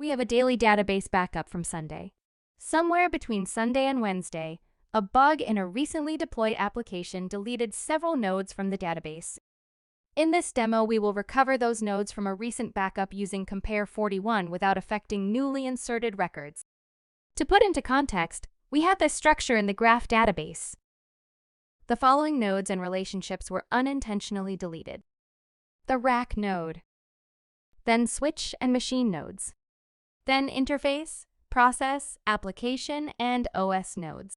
We have a daily database backup from Sunday. Somewhere between Sunday and Wednesday, a bug in a recently deployed application deleted several nodes from the database. In this demo, we will recover those nodes from a recent backup using Compare41 without affecting newly inserted records. To put into context, we have this structure in the graph database. The following nodes and relationships were unintentionally deleted. The rack node, then switch and machine nodes, then interface, process, application, and OS nodes.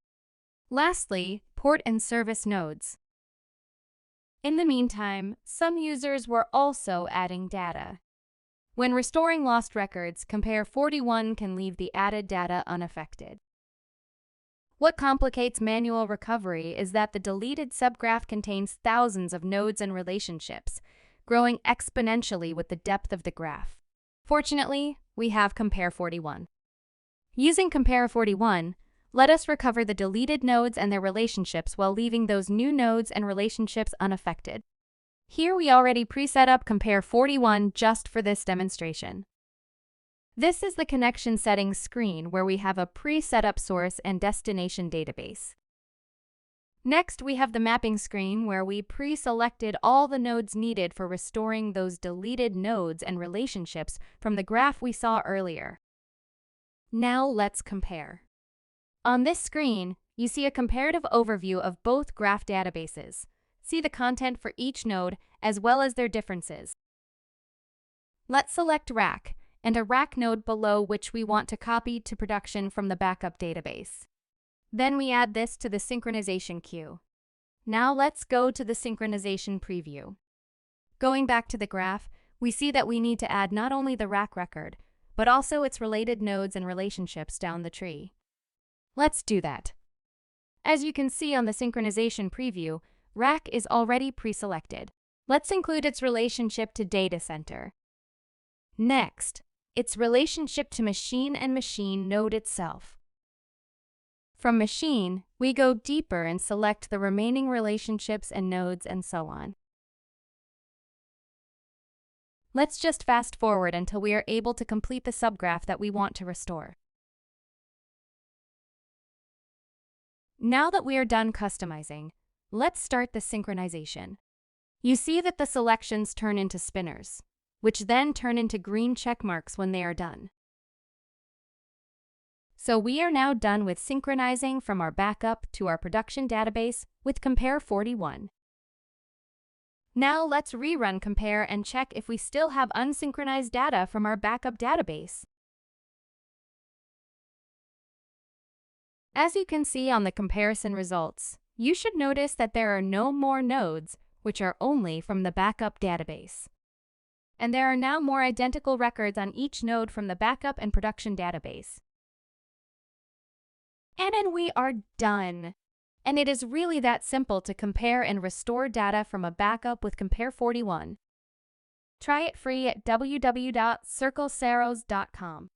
Lastly, port and service nodes. In the meantime, some users were also adding data. When restoring lost records, Compare41 can leave the added data unaffected. What complicates manual recovery is that the deleted subgraph contains thousands of nodes and relationships, growing exponentially with the depth of the graph. Fortunately, we have Compare41. Using Compare41, let us recover the deleted nodes and their relationships while leaving those new nodes and relationships unaffected. Here we already preset up Compare41 just for this demonstration. This is the connection settings screen where we have a pre-set up source and destination database. Next, we have the mapping screen where we pre-selected all the nodes needed for restoring those deleted nodes and relationships from the graph we saw earlier. Now let's compare. On this screen, you see a comparative overview of both graph databases. See the content for each node as well as their differences. Let's select rack and a rack node below which we want to copy to production from the backup database. Then we add this to the synchronization queue. Now let's go to the synchronization preview. Going back to the graph, we see that we need to add not only the rack record, but also its related nodes and relationships down the tree. Let's do that. As you can see on the synchronization preview, rack is already pre-selected. Let's include its relationship to data center. Next, its relationship to machine and machine node itself. From machine, we go deeper and select the remaining relationships and nodes and so on. Let's just fast forward until we are able to complete the subgraph that we want to restore. Now that we are done customizing, let's start the synchronization. You see that the selections turn into spinners, which then turn into green check marks when they are done. So we are now done with synchronizing from our backup to our production database with Compare41. Now let's rerun Compare and check if we still have unsynchronized data from our backup database. As you can see on the comparison results, you should notice that there are no more nodes, which are only from the backup database. And there are now more identical records on each node from the backup and production database. And then we are done. And it is really that simple to compare and restore data from a backup with Compare41. Try it free at www.circleseros.com.